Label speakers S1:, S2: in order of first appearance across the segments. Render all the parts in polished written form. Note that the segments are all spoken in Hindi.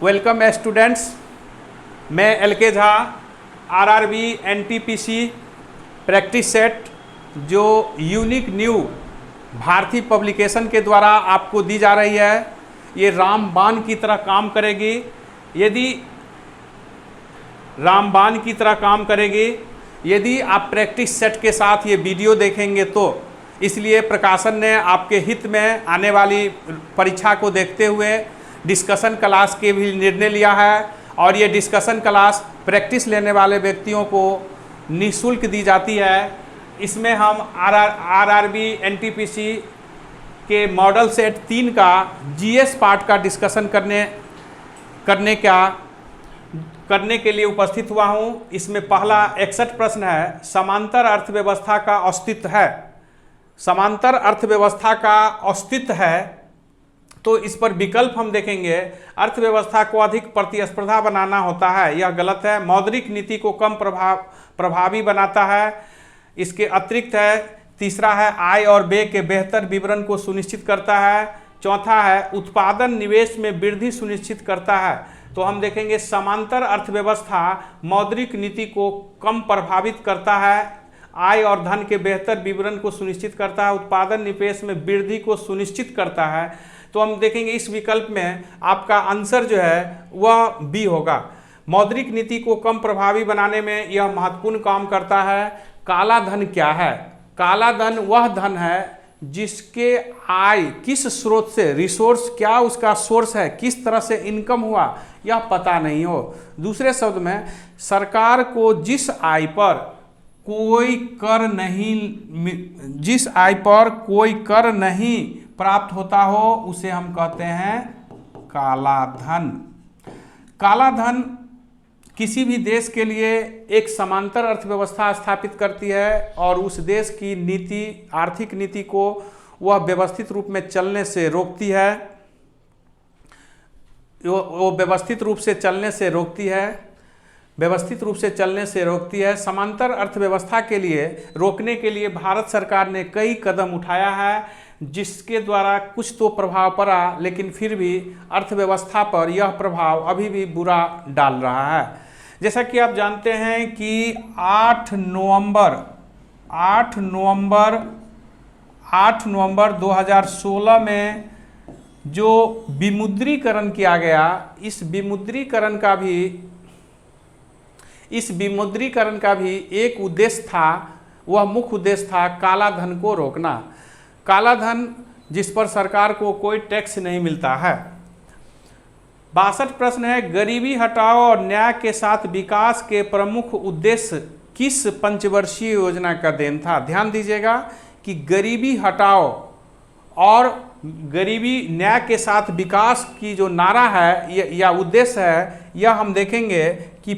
S1: वेलकम स्टूडेंट्स, मैं LK Jha RRB NTPC practice set जो यूनिक न्यू भारतीय पब्लिकेशन के द्वारा आपको दी जा रही है, ये रामबाण की तरह काम करेगी। यदि रामबाण की तरह काम करेगी यदि आप प्रैक्टिस सेट के साथ ये वीडियो देखेंगे तो। इसलिए प्रकाशन ने आपके हित में आने वाली परीक्षा को देखते हुए डिस्कशन क्लास के भी निर्णय लिया है, और ये डिस्कशन क्लास प्रैक्टिस लेने वाले व्यक्तियों को निःशुल्क दी जाती है। इसमें हम RRB NTPC के मॉडल सेट 3 का GS पार्ट का डिस्कशन करने के लिए उपस्थित हुआ हूँ। इसमें पहला 61 प्रश्न है, समांतर अर्थव्यवस्था का अस्तित्व है। समांतर अर्थव्यवस्था का अस्तित्व है तो इस पर विकल्प हम देखेंगे। अर्थव्यवस्था को अधिक प्रतिस्पर्धा बनाना होता है, यह गलत है। मौद्रिक नीति को कम प्रभावी बनाता है, इसके अतिरिक्त है। तीसरा है आय और व्यय के बेहतर विवरण को सुनिश्चित करता है। चौथा है उत्पादन निवेश में वृद्धि सुनिश्चित करता है। तो हम देखेंगे समांतर अर्थव्यवस्था मौद्रिक नीति को कम प्रभावित करता है, आय और धन के बेहतर विवरण को सुनिश्चित करता है, उत्पादन निवेश में वृद्धि को सुनिश्चित करता है। तो हम देखेंगे इस विकल्प में आपका आंसर जो है वह बी होगा। मौद्रिक नीति को कम प्रभावी बनाने में यह महत्वपूर्ण काम करता है। काला धन क्या है? काला धन वह धन है जिसके आय किस स्रोत से, रिसोर्स क्या उसका सोर्स है, किस तरह से इनकम हुआ यह पता नहीं हो। दूसरे शब्द में सरकार को जिस आय पर कोई कर नहीं प्राप्त होता हो उसे हम कहते हैं काला धन। काला धन किसी भी देश के लिए एक समांतर अर्थव्यवस्था स्थापित करती है और उस देश की नीति, आर्थिक नीति को वह व्यवस्थित रूप में चलने से रोकती है। वो व्यवस्थित रूप से चलने से रोकती है। समांतर अर्थव्यवस्था के लिए रोकने के लिए भारत सरकार ने कई कदम उठाया है, जिसके द्वारा कुछ तो प्रभाव पड़ा, लेकिन फिर भी अर्थव्यवस्था पर यह प्रभाव अभी भी बुरा डाल रहा है। जैसा कि आप जानते हैं कि 8 नवंबर 2016 में जो विमुद्रीकरण किया गया, इस विमुद्रीकरण का भी एक उद्देश्य था, वह मुख्य उद्देश्य था काला धन को रोकना। काला धन जिस पर सरकार को कोई टैक्स नहीं मिलता है। 62 प्रश्न है, गरीबी हटाओ और न्याय के साथ विकास के प्रमुख उद्देश्य किस पंचवर्षीय योजना का देन था? ध्यान दीजिएगा कि गरीबी हटाओ और गरीबी न्याय के साथ विकास की जो नारा है या उद्देश्य है, यह हम देखेंगे कि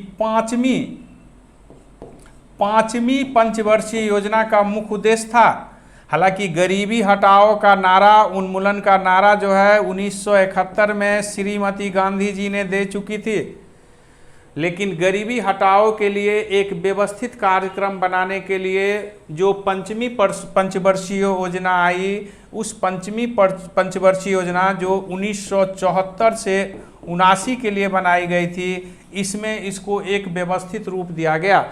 S1: पांचवी पंचवर्षीय योजना का मुख्य उद्देश्य था। हालांकि गरीबी हटाओ का नारा, उन्मूलन का नारा जो है 1971 में श्रीमती गांधी जी ने दे चुकी थी, लेकिन गरीबी हटाओ के लिए एक व्यवस्थित कार्यक्रम बनाने के लिए जो पंचमी पंचवर्षीय योजना आई, उस पंचमी पंचवर्षीय योजना जो 1974 से 79 के लिए बनाई गई थी, इसमें इसको एक व्यवस्थित रूप दिया गया।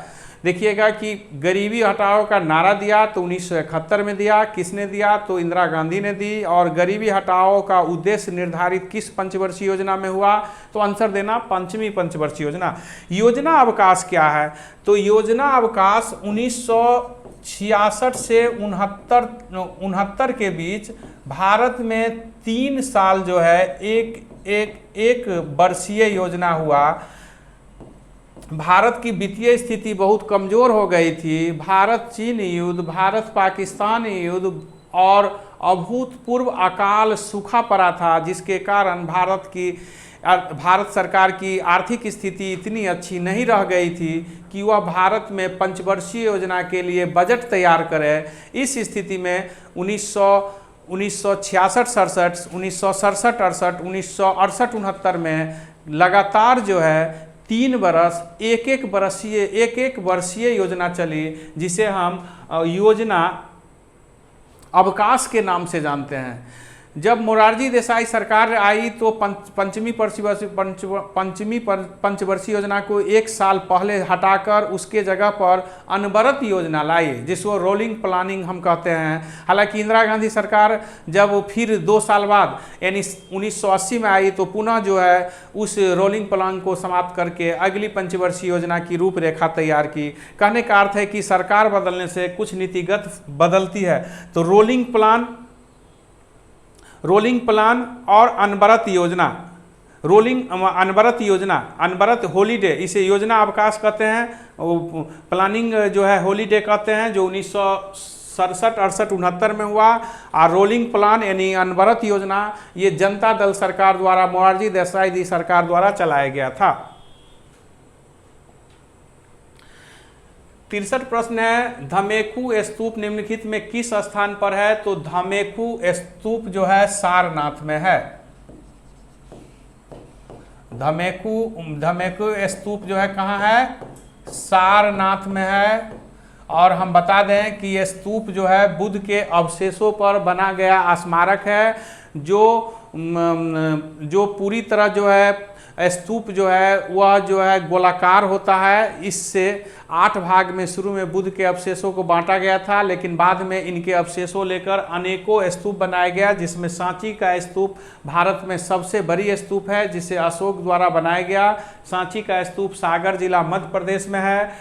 S1: देखिएगा कि गरीबी हटाओ का नारा दिया तो 1971 में दिया। किसने दिया? तो इंदिरा गांधी ने दी। और गरीबी हटाओ का उद्देश्य निर्धारित किस पंचवर्षीय योजना में हुआ? तो आंसर देना पंचमी पंचवर्षीय योजना। योजना अवकाश क्या है? तो योजना अवकाश 1966 से 69 के बीच भारत में 3 साल जो है एक वर्षीय योजना हुआ। भारत की वित्तीय स्थिति बहुत कमज़ोर हो गई थी। भारत चीन युद्ध, भारत पाकिस्तान युद्ध और अभूतपूर्व अकाल सूखा पड़ा था, जिसके कारण भारत सरकार की आर्थिक स्थिति इतनी अच्छी नहीं रह गई थी कि वह भारत में पंचवर्षीय योजना के लिए बजट तैयार करे। इस स्थिति में 1966-67, 1967-68, 1968-69 में लगातार जो है 3 बरस एक वर्षीय योजना चली, जिसे हम योजना अवकाश के नाम से जानते हैं। जब मोरारजी देसाई सरकार आई तो पंचमी पंचवर्षीय योजना को 1 साल पहले हटाकर उसके जगह पर अनवरत योजना लाई, जिसको रोलिंग प्लानिंग हम कहते हैं। हालांकि इंदिरा गांधी सरकार जब फिर 2 साल बाद यानी 1980 में आई तो पुनः जो है उस रोलिंग प्लान को समाप्त करके अगली पंचवर्षीय योजना की रूपरेखा तैयार की। कहने का अर्थ है कि सरकार बदलने से कुछ नीतिगत बदलती है। तो रोलिंग प्लान और अनवरत योजना, अनवरत हॉलीडे, इसे योजना अवकाश कहते हैं, प्लानिंग जो है हॉलीडे कहते हैं, जो 1967, 68, 69 में हुआ। और रोलिंग प्लान यानी अनवरत योजना ये जनता दल सरकार द्वारा, मोरारजी देसाई जी सरकार द्वारा चलाया गया था। 63 प्रश्न है, धमेखू स्तूप निम्नलिखित में किस स्थान पर है? तो धमेखू स्तूप जो है सारनाथ में है। धमेखू स्तूप जो है कहाँ है? सारनाथ में है। और हम बता दें कि ये स्तूप जो है बुद्ध के अवशेषों पर बना गया स्मारक है, जो पूरी तरह जो है स्तूप जो है वह जो है गोलाकार होता है। इससे 8 भाग में शुरू में बुद्ध के अवशेषों को बांटा गया था, लेकिन बाद में इनके अवशेषों लेकर अनेकों स्तूप बनाया गया, जिसमें सांची का स्तूप भारत में सबसे बड़ी स्तूप है, जिसे अशोक द्वारा बनाया गया। सांची का स्तूप सागर जिला मध्य प्रदेश में है।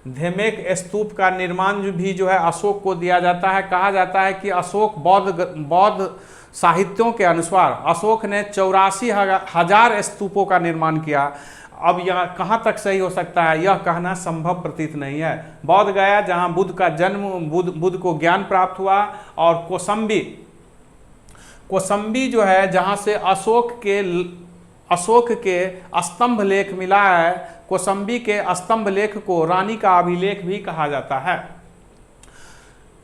S1: धेमेक स्तूप का निर्माण भी जो है अशोक को दिया जाता है। कहा जाता है कि अशोक बौद्ध साहित्यों के अनुसार अशोक ने 84,000 स्तूपों का निर्माण किया। अब यह कहाँ तक सही हो सकता है, यह कहना संभव प्रतीत नहीं है। बौद्ध गया जहाँ बुद्ध का जन्म, बुद्ध को ज्ञान प्राप्त हुआ, और कोसंबी जो है जहाँ से अशोक के स्तंभ लेख मिला है। कोसंबी के स्तंभ लेख को रानी का अभिलेख भी कहा जाता है।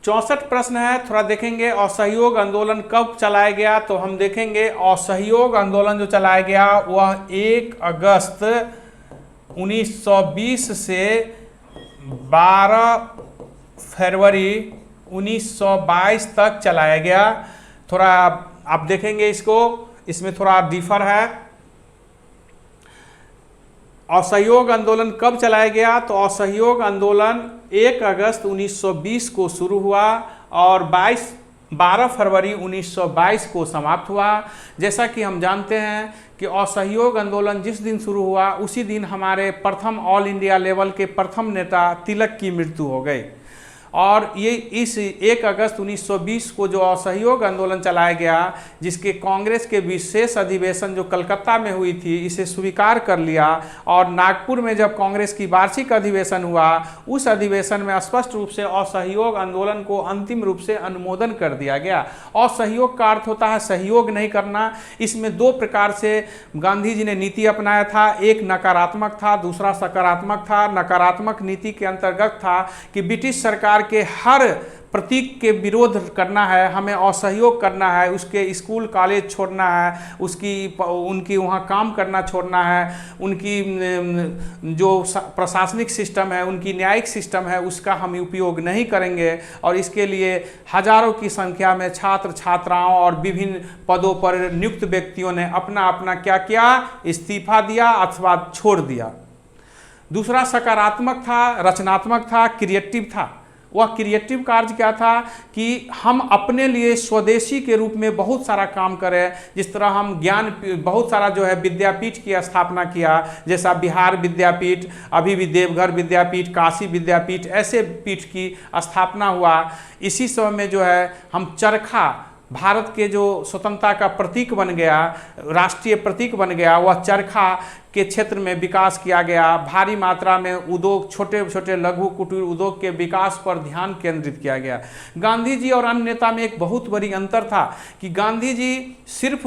S1: 64 प्रश्न है, थोड़ा देखेंगे असहयोग आंदोलन कब चलाया गया? तो हम देखेंगे असहयोग आंदोलन जो चलाया गया वह 1 अगस्त 1920 से 12 फरवरी 1922 तक चलाया गया। थोड़ा आप देखेंगे इसको, इसमें थोड़ा डिफर है। असहयोग आंदोलन कब चलाया गया? तो असहयोग आंदोलन 1 अगस्त 1920 को शुरू हुआ और 12 फरवरी 1922 को समाप्त हुआ। जैसा कि हम जानते हैं कि असहयोग आंदोलन जिस दिन शुरू हुआ उसी दिन हमारे प्रथम ऑल इंडिया लेवल के प्रथम नेता तिलक की मृत्यु हो गई। और ये इस 1 अगस्त 1920 को जो असहयोग आंदोलन चलाया गया, जिसके कांग्रेस के विशेष अधिवेशन जो कलकत्ता में हुई थी, इसे स्वीकार कर लिया। और नागपुर में जब कांग्रेस की वार्षिक अधिवेशन हुआ, उस अधिवेशन में स्पष्ट रूप से असहयोग आंदोलन को अंतिम रूप से अनुमोदन कर दिया गया। असहयोग का अर्थ होता है सहयोग नहीं करना। इसमें 2 प्रकार से गांधी जी ने नीति अपनाया था, एक नकारात्मक था, दूसरा सकारात्मक था। नकारात्मक नीति के अंतर्गत था कि ब्रिटिश सरकार के हर प्रतीक के विरोध करना है, हमें असहयोग करना है, उसके स्कूल कॉलेज छोड़ना है, उनकी वहाँ काम करना छोड़ना है, उनकी जो प्रशासनिक सिस्टम है, उनकी न्यायिक सिस्टम है, उसका हम उपयोग नहीं करेंगे। और इसके लिए हजारों की संख्या में छात्र छात्राओं और विभिन्न पदों पर नियुक्त व्यक्तियों ने अपना अपना क्या किया, इस्तीफा दिया अथवा छोड़ दिया। दूसरा सकारात्मक था, रचनात्मक था, क्रिएटिव था। वह क्रिएटिव कार्य क्या था कि हम अपने लिए स्वदेशी के रूप में बहुत सारा काम करें। जिस तरह हम बहुत सारा जो है विद्यापीठ की स्थापना किया, जैसा बिहार विद्यापीठ, अभी भी देवघर विद्यापीठ, काशी विद्यापीठ, ऐसे पीठ की स्थापना हुआ। इसी समय में जो है हम चरखा, भारत के जो स्वतंत्रता का प्रतीक बन गया, राष्ट्रीय प्रतीक बन गया, वह चरखा के क्षेत्र में विकास किया गया। भारी मात्रा में उद्योग, छोटे छोटे लघु कुटीर उद्योग के विकास पर ध्यान केंद्रित किया गया। गांधी जी और अन्य नेता में एक बहुत बड़ी अंतर था कि गांधी जी सिर्फ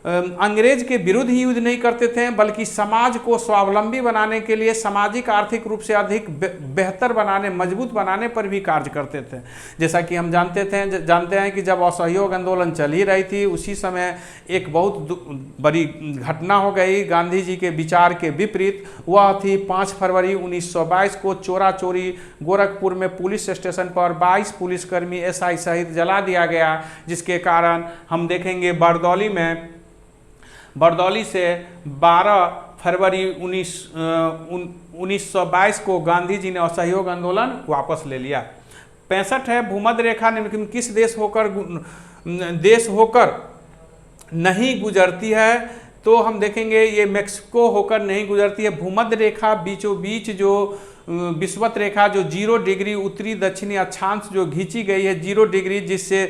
S1: अंग्रेज के विरुद्ध ही युद्ध नहीं करते थे, बल्कि समाज को स्वावलंबी बनाने के लिए, सामाजिक आर्थिक रूप से अधिक बेहतर बनाने, मजबूत बनाने पर भी कार्य करते थे। जैसा कि हम जानते हैं कि जब असहयोग आंदोलन चल ही रही थी, उसी समय एक बहुत बड़ी घटना हो गई गांधी जी के विचार के विपरीत। वह थी 5 फरवरी 1922 को चोरा चोरी गोरखपुर में पुलिस स्टेशन पर 22 पुलिसकर्मी एसआई सहित जला दिया गया, जिसके कारण हम देखेंगे बरदौली से 12 फरवरी 1922 को गांधी जी ने असहयोग आंदोलन वापस ले लिया। 65 है भूमध्य रेखा निम्नलिखित में किस देश होकर नहीं गुजरती है? तो हम देखेंगे ये मेक्सिको होकर नहीं गुजरती है। भूमध्य रेखा बीचों बीच जो विषुवत रेखा जो 0 डिग्री उत्तरी दक्षिणी अक्षांश जो खींची गई है 0 डिग्री, जिससे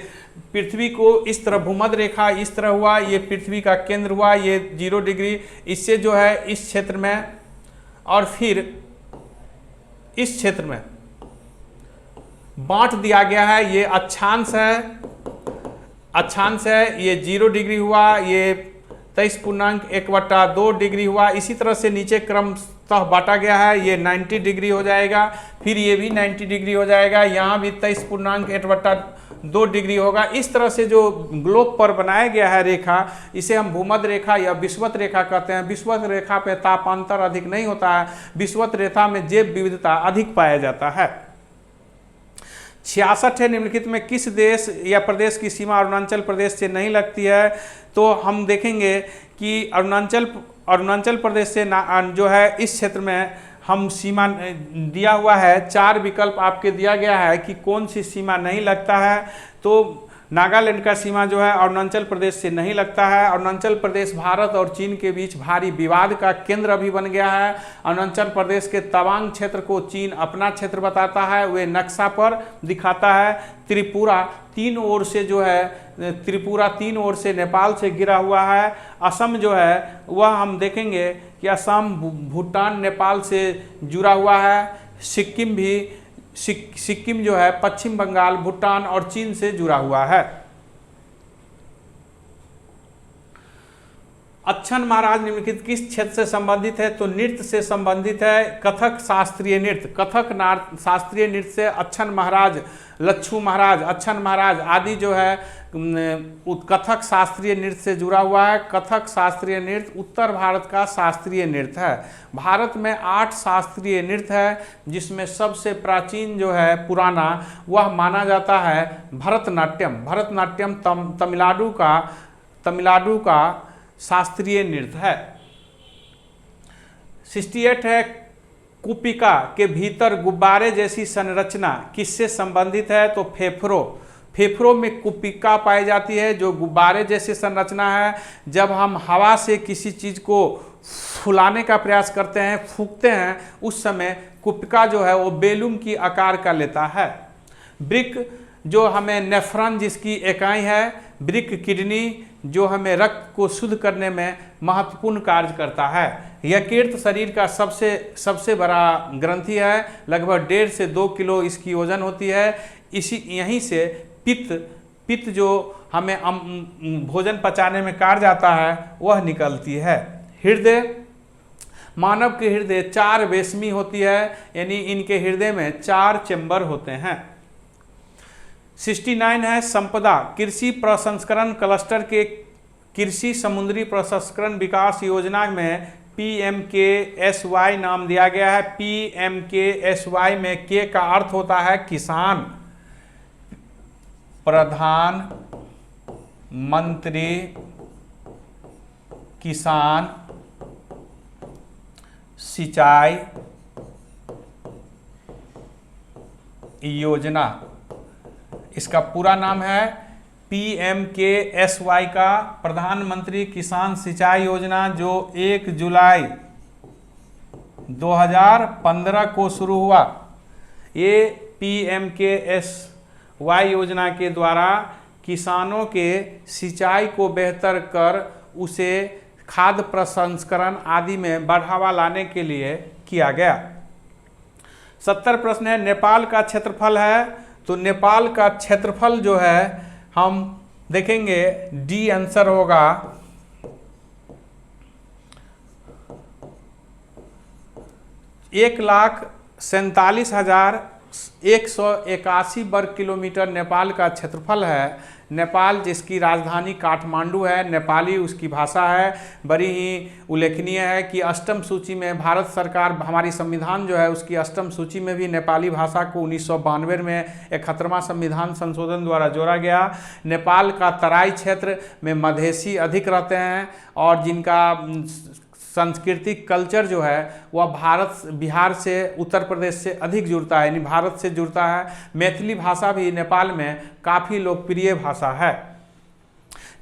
S1: पृथ्वी को इस तरह भूमध्य रेखा इस तरह हुआ, ये पृथ्वी का केंद्र हुआ, ये 0 डिग्री, इससे जो है इस क्षेत्र में और फिर इस क्षेत्र में बांट दिया गया है। ये अक्षांश है, ये 0 डिग्री हुआ, ये 23.1/2 डिग्री हुआ। इसी तरह से नीचे क्रमशः बांटा गया है, ये 90 डिग्री हो जाएगा, फिर ये भी 90 डिग्री हो जाएगा, यहाँ भी 23.8/2 डिग्री होगा। इस तरह से जो ग्लोब पर बनाया गया है रेखा, इसे हम भूमध्य रेखा या विषुवत रेखा कहते हैं। विषुवत रेखा पे तापांतर अधिक नहीं होता है, विषुवत रेखा में जैव विविधता अधिक पाया जाता है। 66 है निम्नलिखित में किस देश या प्रदेश की सीमा अरुणाचल प्रदेश से नहीं लगती है? तो हम देखेंगे कि अरुणाचल प्रदेश से जो है इस क्षेत्र में हम सीमा दिया हुआ है, 4 विकल्प आपके दिया गया है कि कौन सी सीमा नहीं लगता है। तो नागालैंड का सीमा जो है अरुणाचल प्रदेश से नहीं लगता है। अरुणाचल प्रदेश भारत और चीन के बीच भारी विवाद का केंद्र अभी बन गया है। अरुणाचल प्रदेश के तवांग क्षेत्र को चीन अपना क्षेत्र बताता है, वे नक्शा पर दिखाता है। त्रिपुरा 3 ओर से जो है, त्रिपुरा 3 ओर से नेपाल से घिरा हुआ है। असम जो है वह हम देखेंगे कि असम भूटान नेपाल से जुड़ा हुआ है। सिक्किम जो है पश्चिम बंगाल भूटान और चीन से जुड़ा हुआ है। अच्छन महाराज निम्नलिखित किस क्षेत्र से संबंधित है? तो नृत्य से संबंधित है। कथक शास्त्रीय नृत्य, शास्त्रीय नृत्य से अच्छन महाराज, लच्छू महाराज, अच्छन महाराज आदि जो है कथक शास्त्रीय नृत्य से जुड़ा हुआ है। कथक शास्त्रीय नृत्य उत्तर भारत का शास्त्रीय नृत्य है। भारत में 8 शास्त्रीय नृत्य है, जिसमें सबसे प्राचीन जो है पुराना वह माना जाता है भरतनाट्यम। भरतनाट्यम तमिलनाडु का शास्त्रीय नृत्य है। 68 है कुपिका के भीतर गुब्बारे जैसी संरचना किससे संबंधित है? तो फेफड़ों में कुपिका पाई जाती है, जो गुब्बारे जैसी संरचना है। जब हम हवा से किसी चीज को फुलाने का प्रयास करते हैं, फूंकते हैं, उस समय कुपिका जो है वो बेलून की आकार का लेता है। ब्रिक जो हमें नेफ्रॉन जिसकी इकाई है, ब्रिक किडनी जो हमें रक्त को शुद्ध करने में महत्वपूर्ण कार्य करता है। यकृत शरीर का सबसे बड़ा ग्रंथि है, लगभग 1.5 से 2 किलो इसकी वजन होती है। यहीं से पित्त जो हमें भोजन पचाने में कार्य आता है वह निकलती है। हृदय, मानव के हृदय 4 वेशमी होती है, यानी इनके हृदय में 4 चेंबर होते हैं। 69 है संपदा, कृषि प्रसंस्करण क्लस्टर के कृषि समुद्री प्रसंस्करण विकास योजना में PMKSY नाम दिया गया है। PMKSY में के का अर्थ होता है किसान। प्रधान मंत्री किसान सिंचाई योजना, इसका पूरा नाम है PMKSY का प्रधानमंत्री किसान सिंचाई योजना, जो 1 जुलाई 2015 को शुरू हुआ। ये PMKSY योजना के द्वारा किसानों के सिंचाई को बेहतर कर उसे खाद्य प्रसंस्करण आदि में बढ़ावा लाने के लिए किया गया। 70 प्रश्न है नेपाल का क्षेत्रफल है, तो नेपाल का क्षेत्रफल जो है हम देखेंगे डी आंसर होगा 1,47,181 वर्ग किलोमीटर नेपाल का क्षेत्रफल है। नेपाल जिसकी राजधानी काठमांडू है, नेपाली उसकी भाषा है। बड़ी ही उल्लेखनीय है कि अष्टम सूची में भारत सरकार, हमारी संविधान जो है उसकी अष्टम सूची में भी नेपाली भाषा को 1992 में 71वां संविधान संशोधन द्वारा जोड़ा गया। नेपाल का तराई क्षेत्र में मधेसी अधिक रहते हैं और जिनका सांस्कृतिक कल्चर जो है वह बिहार से, उत्तर प्रदेश से अधिक जुड़ता है, यानी भारत से जुड़ता है। मैथिली भाषा भी नेपाल में काफ़ी लोकप्रिय भाषा है।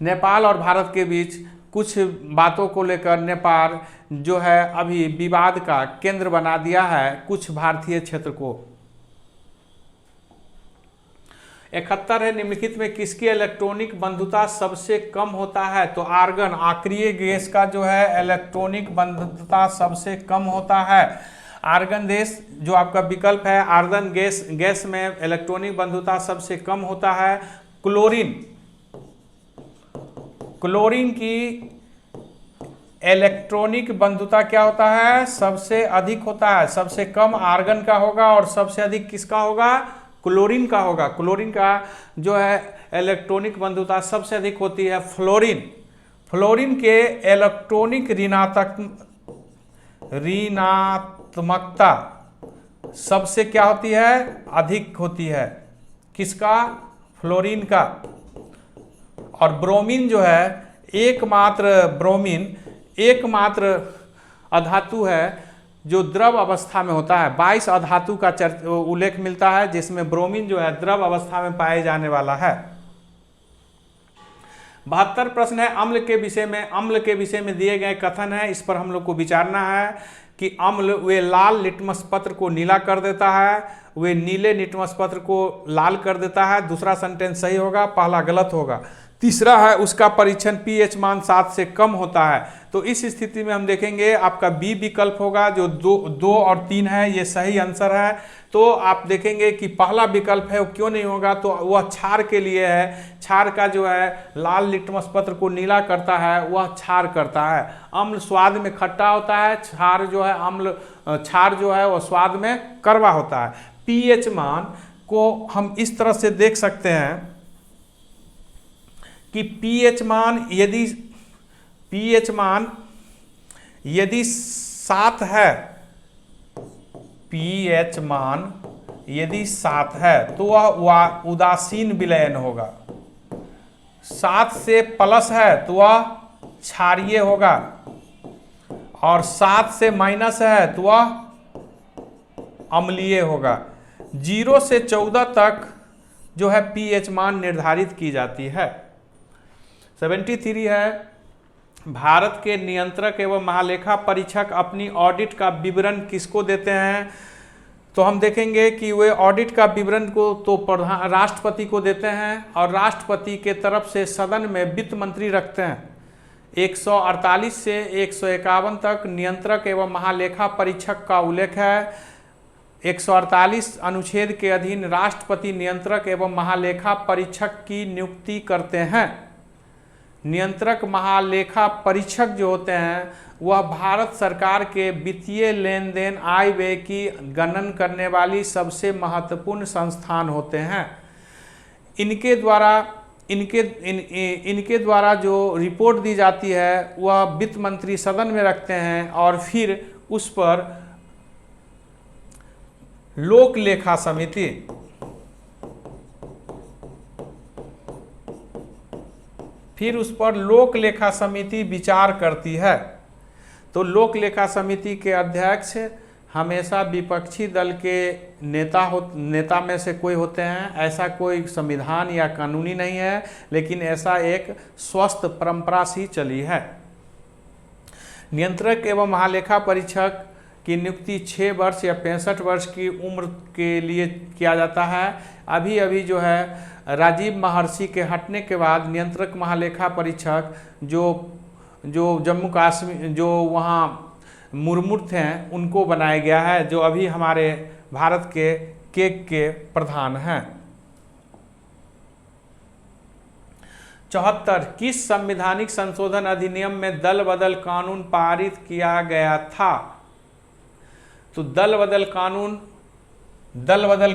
S1: नेपाल और भारत के बीच कुछ बातों को लेकर नेपाल जो है अभी विवाद का केंद्र बना दिया है कुछ भारतीय क्षेत्र को। 71 है, निम्नलिखित में किसकी इलेक्ट्रॉनिक बंधुता सबसे कम होता है? तो आर्गन, आक्रिय गैस का जो है इलेक्ट्रॉनिक बंधुता सबसे कम होता है। आर्गन गैस जो आपका विकल्प है, आर्गन गैस में इलेक्ट्रॉनिक बंधुता सबसे कम होता है। क्लोरीन की इलेक्ट्रॉनिक बंधुता क्या होता है? सबसे अधिक होता है। सबसे कम आर्गन का होगा और सबसे अधिक किसका होगा? क्लोरीन का होगा। क्लोरीन का जो है इलेक्ट्रॉनिक बंधुता सबसे अधिक होती है फ्लोरीन के इलेक्ट्रॉनिक ऋणात्मकता सबसे क्या होती है? अधिक होती है। किसका? फ्लोरीन का। और ब्रोमीन जो है एकमात्र अधातु है जो द्रव अवस्था में होता है। 22 अधातु का उल्लेख मिलता है जिसमें ब्रोमीन जो है द्रव अवस्था में पाए जाने वाला है। 72 प्रश्न है अम्ल के विषय में दिए गए कथन है, इस पर हम लोग को विचारना है कि अम्ल वे लाल लिटमस पत्र को नीला कर देता है, वे नीले लिटमस पत्र को लाल कर देता है। दूसरा सेंटेंस सही होगा, पहला गलत होगा। तीसरा है उसका परीक्षण पीएच मान 7 से कम होता है। तो इस स्थिति में हम देखेंगे आपका बी विकल्प होगा जो 2 और 3 है, ये सही आंसर है। तो आप देखेंगे कि पहला विकल्प है वो क्यों नहीं होगा, तो वह क्षार के लिए है। क्षार का जो है लाल लिटमस पत्र को नीला करता है, वह क्षार करता है। अम्ल स्वाद में खट्टा होता है, क्षार जो है वह स्वाद में कड़वा होता है। पीएच मान को हम इस तरह से देख सकते हैं कि पीएच मान यदि 7 है, पीएच मान यदि 7 है तो वह उदासीन विलयन होगा। 7 से प्लस है तो वह क्षारीय होगा और 7 से माइनस है तो वह अम्लीय होगा। 0 से 14 तक जो है पीएच मान निर्धारित की जाती है। 73 है भारत के नियंत्रक एवं महालेखा परीक्षक अपनी ऑडिट का विवरण किसको देते हैं? तो हम देखेंगे कि वे ऑडिट का विवरण को तो राष्ट्रपति को देते हैं और राष्ट्रपति के तरफ से सदन में वित्त मंत्री रखते हैं। 148 से 151 तक नियंत्रक एवं महालेखा परीक्षक का उल्लेख है। 148 अनुच्छेद के अधीन राष्ट्रपति नियंत्रक एवं महालेखा परीक्षक की नियुक्ति करते हैं। नियंत्रक महालेखा परीक्षक जो होते हैं वह भारत सरकार के वित्तीय लेन देन आय व्यय की गणना करने वाली सबसे महत्वपूर्ण संस्थान होते हैं। इनके द्वारा जो रिपोर्ट दी जाती है वह वित्त मंत्री सदन में रखते हैं और फिर उस पर लोक लेखा समिति विचार करती है। तो लोक लेखा समिति के अध्यक्ष हमेशा विपक्षी दल के नेता में से कोई होते हैं। ऐसा कोई संविधान या कानूनी नहीं है, लेकिन ऐसा एक स्वस्थ परंपरा सी चली है। नियंत्रक एवं महालेखा परीक्षक की नियुक्ति 6 वर्ष या 65 वर्ष की उम्र के लिए किया जाता है। अभी जो है राजीव महर्षि के हटने के बाद नियंत्रक महालेखा परीक्षक जो जम्मू कश्मीर जो वहाँ मुर्मू थे उनको बनाया गया है, जो अभी हमारे भारत के केक के प्रधान हैं। 74 किस संवैधानिक संशोधन अधिनियम में दल बदल कानून पारित किया गया था? तो दल बदल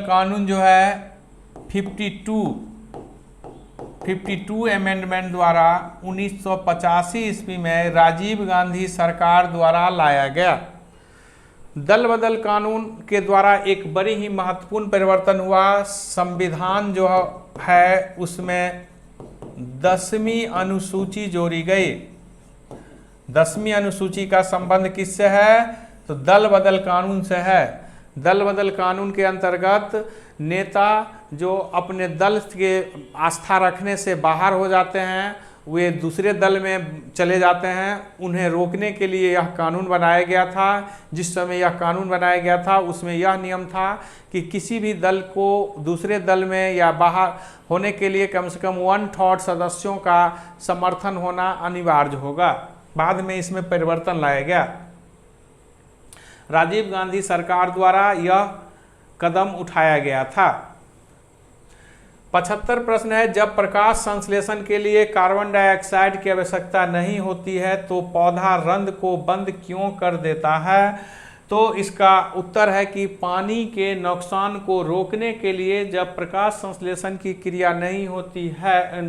S1: कानून जो है 52 अमेंडमेंट द्वारा 1985 ईस्वी में राजीव गांधी सरकार द्वारा लाया गया। दल बदल कानून के द्वारा एक बड़ी ही महत्वपूर्ण परिवर्तन हुआ। संविधान जो है उसमें 10वीं अनुसूची जोड़ी गई। 10वीं अनुसूची का संबंध किससे है? तो दल बदल कानून से है। दल बदल कानून के अंतर्गत नेता जो अपने दल के आस्था रखने से बाहर हो जाते हैं, वे दूसरे दल में चले जाते हैं, उन्हें रोकने के लिए यह कानून बनाया गया था। जिस समय यह कानून बनाया गया था उसमें यह नियम था कि किसी भी दल को दूसरे दल में या बाहर होने के लिए कम से कम 1/3 सदस्यों का समर्थन होना अनिवार्य होगा। बाद में इसमें परिवर्तन लाया गया। राजीव गांधी सरकार द्वारा यह कदम उठाया गया था। 75 प्रश्न है, जब प्रकाश संश्लेषण के लिए कार्बन डाइऑक्साइड की आवश्यकता नहीं होती है तो पौधा रंध्र को बंद क्यों कर देता है? तो इसका उत्तर है कि पानी के नुकसान को रोकने के लिए जब प्रकाश संश्लेषण की क्रिया नहीं होती है,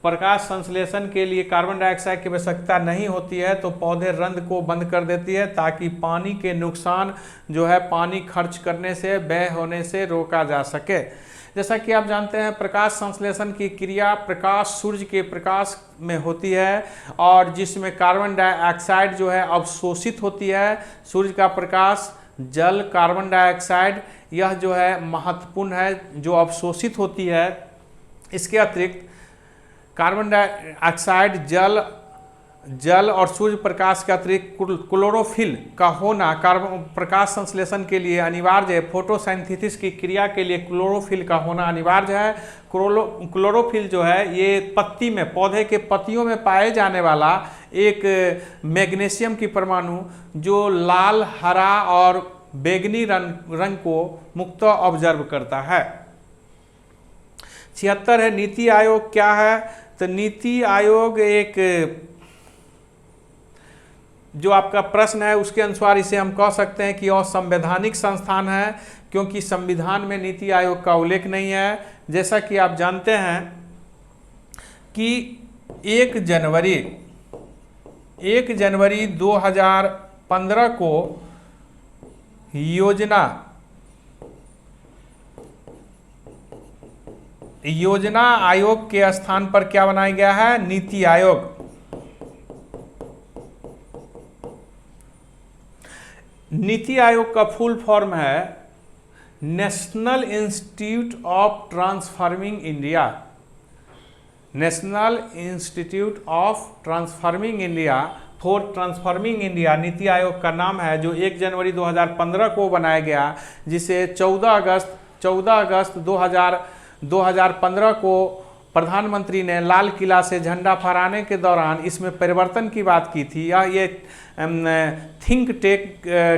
S1: प्रकाश संश्लेषण के लिए कार्बन डाइऑक्साइड की आवश्यकता नहीं होती है तो पौधे रंध्र को बंद कर देती है, ताकि पानी के नुकसान जो है पानी खर्च करने से, व्यय होने से रोका जा सके। जैसा कि आप जानते हैं प्रकाश संश्लेषण की क्रिया प्रकाश सूर्य के प्रकाश में होती है और जिसमें कार्बन डाइऑक्साइड जो है अवशोषित होती है। सूर्य का प्रकाश, जल, कार्बन डाइऑक्साइड यह जो है महत्वपूर्ण है जो अवशोषित होती है। इसके अतिरिक्त कार्बन डाइऑक्साइड, जल और सूर्य प्रकाश के अतिरिक्त क्लोरोफिल का होना कार्बन प्रकाश संश्लेषण के लिए अनिवार्य है। फोटोसिंथेसिस की क्रिया के लिए क्लोरोफिल का होना अनिवार्य है। क्लोरोफिल जो है ये पत्ती में, पौधे के पत्तियों में पाए जाने वाला एक मैग्नीशियम की परमाणु जो लाल, हरा और बैंगनी रंग को मुक्तः ऑब्जर्व करता है। 76 है, नीति आयोग क्या है? तो नीति आयोग एक जो आपका प्रश्न है उसके अनुसार इसे हम कह सकते हैं कि असंवैधानिक संस्थान है, क्योंकि संविधान में नीति आयोग का उल्लेख नहीं है। जैसा कि आप जानते हैं कि 1 जनवरी 2015 को योजना आयोग के स्थान पर क्या बनाया गया है? नीति आयोग। नीति आयोग का फुल फॉर्म है national institute of transforming India. National institute of transforming India, for transforming India NITI Aayog का नाम है, जो 1 जनवरी 2015 को बनाया गया, जिसे 14 अगस्त 2015 को प्रधानमंत्री ने लाल किला से झंडा फहराने के दौरान इसमें परिवर्तन की बात की थी। ये थिंक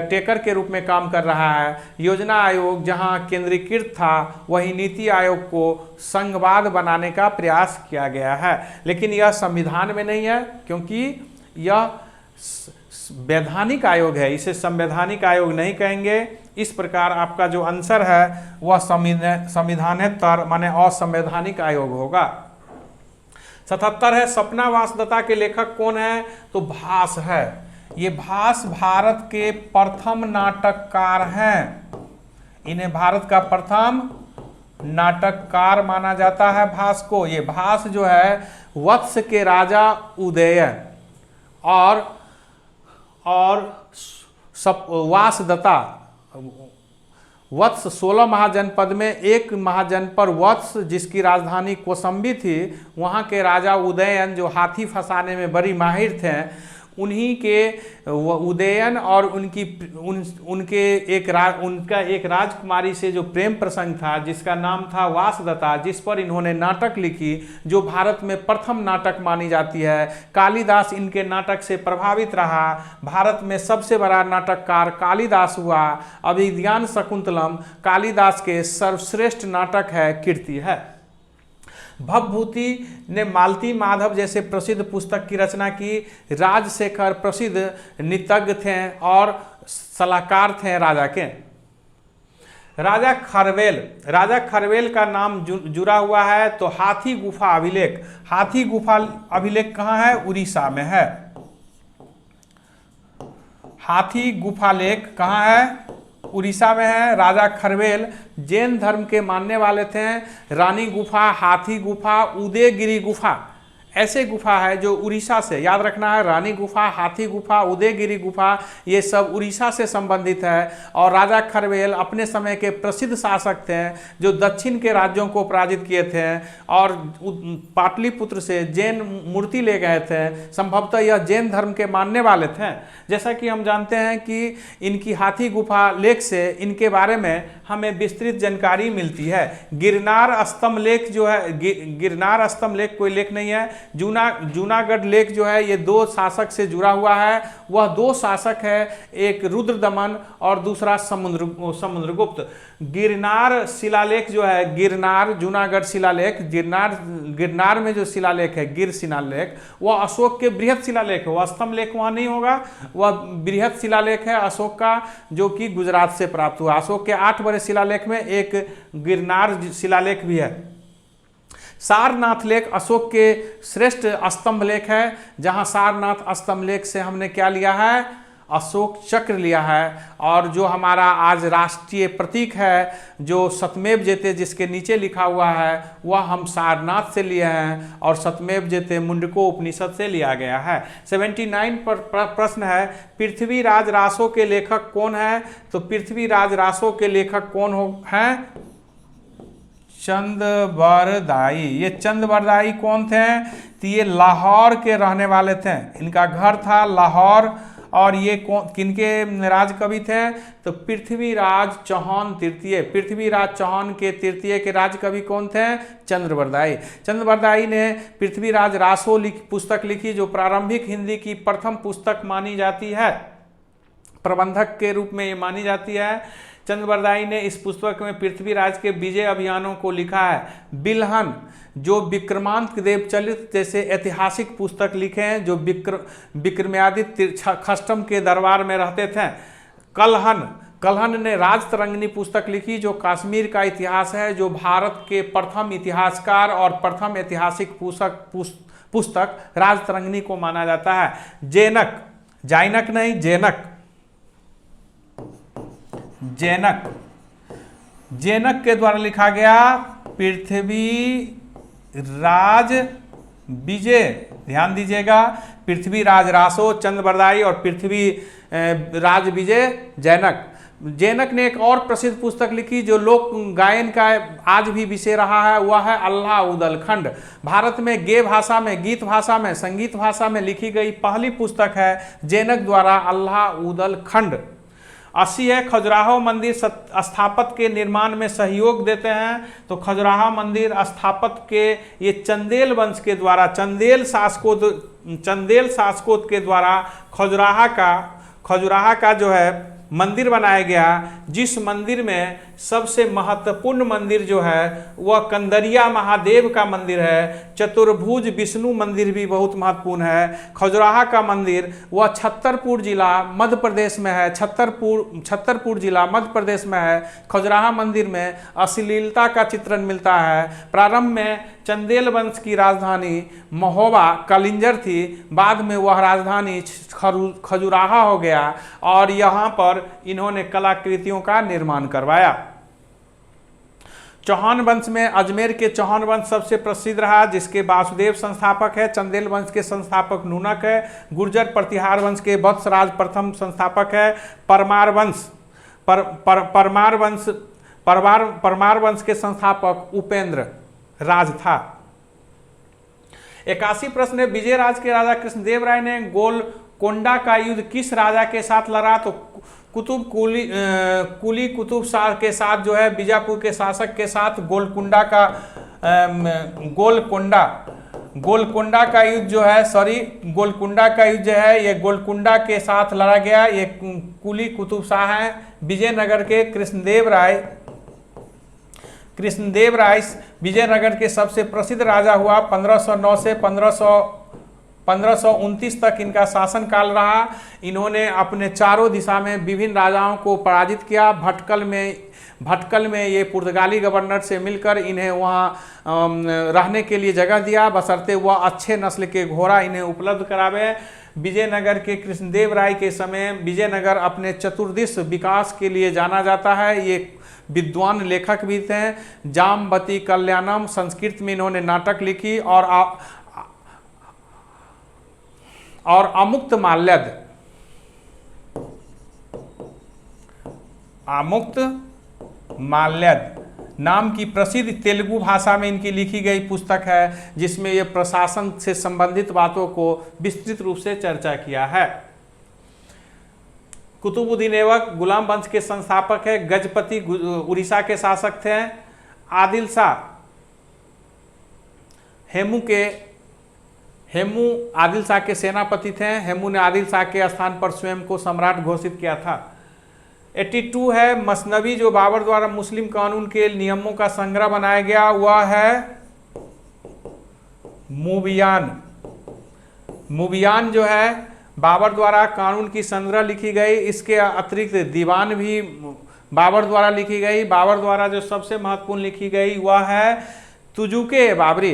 S1: टेकर के रूप में काम कर रहा है। योजना आयोग जहां केंद्रीकृत था वही नीति आयोग को संघवाद बनाने का प्रयास किया गया है, लेकिन यह संविधान में नहीं है क्योंकि यह वैधानिक आयोग है, इसे संवैधानिक आयोग नहीं कहेंगे। इस प्रकार आपका जो आंसर है वह संविधानेतर माने असंवैधानिक आयोग होगा। 77 है, सपना वासदत्ता के लेखक कौन है? तो भास है। ये भास भारत के प्रथम नाटककार हैं। इन्हें भारत का प्रथम नाटककार माना जाता है भास को। ये भास जो है वत्स के राजा उदयन और वासदत्ता, वत्स 16 महाजनपद में एक महाजनपद वत्स जिसकी राजधानी कौशाम्बी थी, वहाँ के राजा उदयन जो हाथी फंसाने में बड़ी माहिर थे, उन्हीं के उदयन और उनका एक राजकुमारी से जो प्रेम प्रसंग था जिसका नाम था वासदत्ता, जिस पर इन्होंने नाटक लिखी जो भारत में प्रथम नाटक मानी जाती है। कालिदास इनके नाटक से प्रभावित रहा। भारत में सबसे बड़ा नाटककार कालिदास हुआ। अभिज्ञान शकुंतलम कालिदास के सर्वश्रेष्ठ नाटक है, कीर्ति है। भवभूति ने मालती माधव जैसे प्रसिद्ध पुस्तक की रचना की। राजशेखर प्रसिद्ध नीतिज्ञ थे और सलाहकार थे राजा के। राजा खरवेल का नाम जुड़ा हुआ है तो हाथी गुफा अभिलेख, हाथी गुफा अभिलेख कहाँ है? उड़ीसा में है। हाथी गुफा लेख कहाँ है? उड़ीसा में है। राजा खरवेल जैन धर्म के मानने वाले थे। रानी गुफा, हाथी गुफा, उदयगिरी गुफा ऐसे गुफा है जो उड़ीसा से, याद रखना है, रानी गुफा, हाथी गुफा, उदयगिरी गुफा, ये सब उड़ीसा से संबंधित है। और राजा खरवेल अपने समय के प्रसिद्ध शासक थे जो दक्षिण के राज्यों को पराजित किए थे और पाटलिपुत्र से जैन मूर्ति ले गए थे। संभवतः यह जैन धर्म के मानने वाले थे। जैसा कि हम जानते हैं कि इनकी हाथी गुफा लेख से इनके बारे में हमें विस्तृत जानकारी मिलती है। गिरनार स्तंभ लेख जो है, गिरनार स्तंभ लेख कोई लेख नहीं है। जूनागढ़ लेख जो है ये दो शासक से जुड़ा हुआ है। वह दो शासक है, एक रुद्रदमन और दूसरा समुद्रगुप्त। गिरनार शिलालेख जो है, गिरनार जूनागढ़ शिलालेख, गिरनार में जो शिलालेख है गिर शिलालेख, वह अशोक के बृहद शिलालेख है। वह स्तंभ लेख वहाँ नहीं होगा, वह बृहद शिलालेख है अशोक का, जो कि गुजरात से प्राप्त हुआ। अशोक के 8 बड़े शिलालेख में एक गिरनार शिलालेख भी है। सारनाथ लेख अशोक के श्रेष्ठ स्तंभ लेख है, जहां सारनाथ स्तंभ लेख से हमने क्या लिया है? अशोक चक्र लिया है। और जो हमारा आज राष्ट्रीय प्रतीक है जो सत्यमेव जयते जिसके नीचे लिखा हुआ है, वह हम सारनाथ से लिए हैं और सत्यमेव जयते मुंडको उपनिषद से लिया गया है। 79 पर प्रश्न है, पृथ्वीराज रासो के लेखक कौन है? तो पृथ्वीराज रासो के लेखक कौन हैं? चंदबरदाई। ये चंदबरदाई कौन थे? तो ये लाहौर के रहने वाले थे, इनका घर था लाहौर। और ये किनके राज कवि थे? तो पृथ्वीराज चौहान तृतीय। पृथ्वीराज चौहान के तृतीय के राज कवि कौन थे? चंद्रबरदाई। चंद्रबरदाई ने पृथ्वीराज रासो पुस्तक लिखी, जो प्रारंभिक हिंदी की प्रथम पुस्तक मानी जाती है, प्रबंधक के रूप में ये मानी जाती है। चंद्रबरदाई ने इस पुस्तक में पृथ्वीराज के विजय अभियानों को लिखा है। बिल्हन जो विक्रमांक देव चलित जैसे ऐतिहासिक पुस्तक लिखे हैं, जो विक्रमादित्य खष्टम के दरबार में रहते थे। कल्हन ने राजतरंगिणी पुस्तक लिखी, जो कश्मीर का इतिहास है, जो भारत के प्रथम इतिहासकार और प्रथम ऐतिहासिक पुस्तक राजतरंगिणी को माना जाता है। जैनक के द्वारा लिखा गया पृथ्वीराज विजय। ध्यान दीजिएगा, पृथ्वीराज रासो, चंद्रबरदाई और पृथ्वीराज विजय जैनक ने एक और प्रसिद्ध पुस्तक लिखी जो लोक गायन का आज भी विषय रहा है, वह है अल्लाह उदल खंड। भारत में गे भाषा में, गीत भाषा में, संगीत भाषा में लिखी गई पहली पुस्तक है जैनक द्वारा अल्लाह उदल खंड। 80 है, खजुराहो मंदिर स्थापत्य के निर्माण में सहयोग देते हैं। तो खजुराहो मंदिर स्थापत्य के ये चंदेल वंश के द्वारा, चंदेल शासकों के द्वारा खजुराहा का जो है मंदिर बनाया गया, जिस मंदिर में सबसे महत्वपूर्ण मंदिर जो है वह कंदरिया महादेव का मंदिर है। चतुर्भुज विष्णु मंदिर भी बहुत महत्वपूर्ण है। खजुराहा का मंदिर वह छतरपुर जिला मध्य प्रदेश में है, छतरपुर जिला मध्य प्रदेश में है। खजुराहा मंदिर में अश्लीलता का चित्रण मिलता है। प्रारंभ में चंदेल वंश की राजधानी महोबा कलिंजर थी, बाद में वह राजधानी खजुराहा हो गया और यहाँ पर इन्होंने कलाकृतियों का निर्माण करवाया। चौहान वंश में अजमेर के चौहान वंश सबसे प्रसिद्ध रहा, जिसके वासुदेव संस्थापक है। चंदेल वंश के संस्थापक नूनक है। गुर्जर प्रतिहार वंश के वत्सराज प्रथम संस्थापक है। परमार वंश के संस्थापक उपेंद्र राज था। 81 प्रश्न है, विजय राज के राजा कृष्णदेव राय ने गोलकोंडा का युद्ध किस राजा के साथ लड़ा? तो कुतुब शाह के साथ जो है, बीजापुर के शासक के साथ गोलकोंडा का युद्ध जो है, गोलकुंडा का युद्ध जो है ये गोलकुंडा के साथ लड़ा गया। ये कुली कुतुब शाह हैं। विजयनगर के कृष्णदेव राय विजयनगर के सबसे प्रसिद्ध राजा हुआ। 1509 से 1529 तक इनका शासनकाल रहा। इन्होंने अपने चारों दिशा में विभिन्न राजाओं को पराजित किया। भटकल में ये पुर्तगाली गवर्नर से मिलकर इन्हें वहाँ रहने के लिए जगह दिया, बशर्ते वह अच्छे नस्ल के घोड़ा इन्हें उपलब्ध करावे। विजयनगर के कृष्णदेव राय के समय विजयनगर अपने चतुर्दिश विकास के लिए जाना जाता है। ये विद्वान लेखक भी थे। जामवती कल्याणम संस्कृत में इन्होंने नाटक लिखी और अमुक्त माल्यद नाम की प्रसिद्ध तेलुगु भाषा में इनकी लिखी गई पुस्तक है, जिसमें ये प्रशासन से संबंधित बातों को विस्तृत रूप से चर्चा किया है। कुतुबुद्दीन ऐबक गुलाम वंश के संस्थापक है। गजपति उड़ीसा के शासक थे। आदिल शाह हेमू आदिल शाह के सेनापति थे। हेमू ने आदिल शाह के स्थान पर स्वयं को सम्राट घोषित किया था। 82 है मसनवी, जो बाबर द्वारा मुस्लिम कानून के नियमों का संग्रह बनाया गया, वह है मुबियान जो है बाबर द्वारा कानून की संग्रह लिखी गई। इसके अतिरिक्त दीवान भी बाबर द्वारा लिखी गई। बाबर द्वारा जो सबसे महत्वपूर्ण लिखी गई वह है तुजुके बाबरी।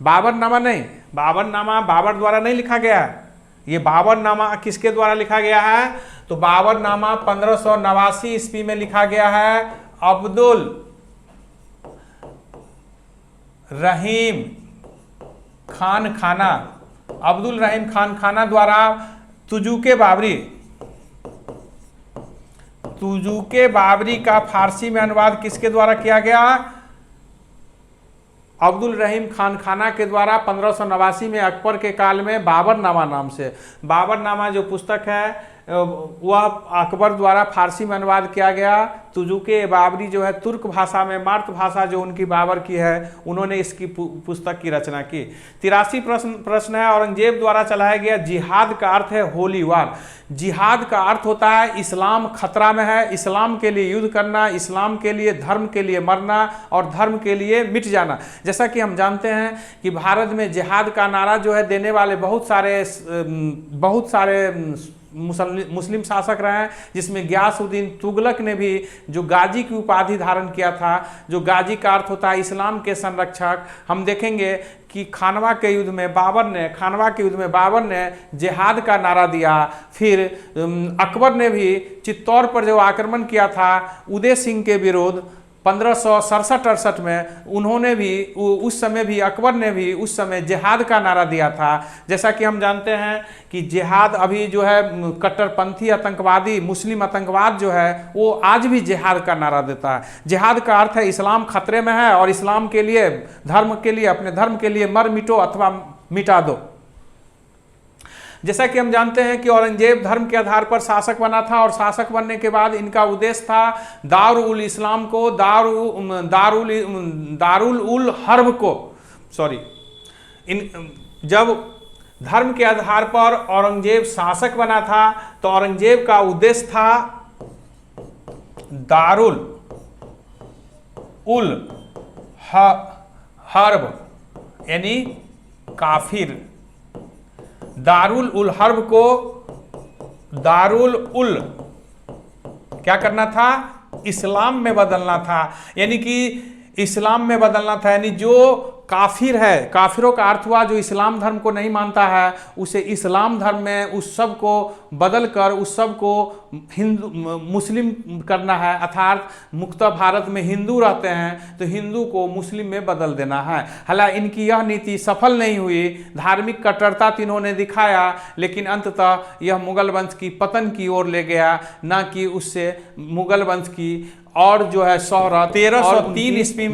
S1: बाबरनामा नहीं, बाबरनामा बाबर द्वारा नहीं लिखा गया है। ये बाबरनामा किसके द्वारा लिखा गया है? तो बाबरनामा 1589 ईस्वी में लिखा गया है अब्दुल रहीम खान खाना द्वारा तुजुके बाबरी का फारसी में अनुवाद किसके द्वारा किया गया? अब्दुल रहीम खाना के द्वारा 1589 में अकबर के काल में बाबरनामा नाम से। बाबरनामा जो पुस्तक है वह अकबर द्वारा फारसी में अनुवाद किया गया। तुजुके बाबरी जो है तुर्क भाषा में, मातृभाषा जो उनकी बाबर की है, उन्होंने इसकी पुस्तक की रचना की। 83 प्रश्न है औरंगजेब द्वारा चलाया गया जिहाद का अर्थ है होली वार। जिहाद का अर्थ होता है इस्लाम खतरा में है, इस्लाम के लिए युद्ध करना, इस्लाम के लिए, धर्म के लिए मरना और धर्म के लिए मिट जाना। जैसा कि हम जानते हैं कि भारत में जिहाद का नारा जो है देने वाले बहुत सारे मुस्लिम शासक रहे हैं, जिसमें गियासुद्दीन तुगलक ने भी जो गाजी की उपाधि धारण किया था, जो गाजी का अर्थ होता है इस्लाम के संरक्षक। हम देखेंगे कि खानवा के युद्ध में बाबर ने जिहाद का नारा दिया। फिर अकबर ने भी चित्तौड़ पर जो आक्रमण किया था उदय सिंह के विरुद्ध 1567-68 में, उन्होंने भी उस समय अकबर ने भी उस समय जिहाद का नारा दिया था। जैसा कि हम जानते हैं कि जिहाद अभी जो है कट्टरपंथी आतंकवादी, मुस्लिम आतंकवाद जो है वो आज भी जिहाद का नारा देता है। जिहाद का अर्थ है इस्लाम खतरे में है और इस्लाम के लिए, धर्म के लिए, अपने धर्म के लिए मर मिटो अथवा मिटा दो। जैसा कि हम जानते हैं कि औरंगजेब धर्म के आधार पर शासक बना था और शासक बनने के बाद इनका उद्देश्य था दारुल इस्लाम को, दारुल उल हर्ब को, जब धर्म के आधार पर औरंगजेब शासक बना था तो औरंगजेब का उद्देश्य था दारुल उल हर्ब यानी काफिर। दारुल उल हर्ब को दारुल उल क्या करना था? इस्लाम में बदलना था। यानी कि इस्लाम में बदलना था, यानी जो काफिर है, काफिरों का अर्थ हुआ जो इस्लाम धर्म को नहीं मानता है, उसे इस्लाम धर्म में उस सब को बदल कर उस सब को हिंदू मुस्लिम करना है। अर्थात मुक्त भारत में हिंदू रहते हैं तो हिंदू को मुस्लिम में बदल देना है। हालांकि इनकी यह नीति सफल नहीं हुई, धार्मिक कट्टरता तो इन्होंने दिखाया, लेकिन अंततः यह मुगल वंश की पतन की ओर ले गया, न कि उससे मुगल वंश की और जो है शोहरत। 1303 ईस्वी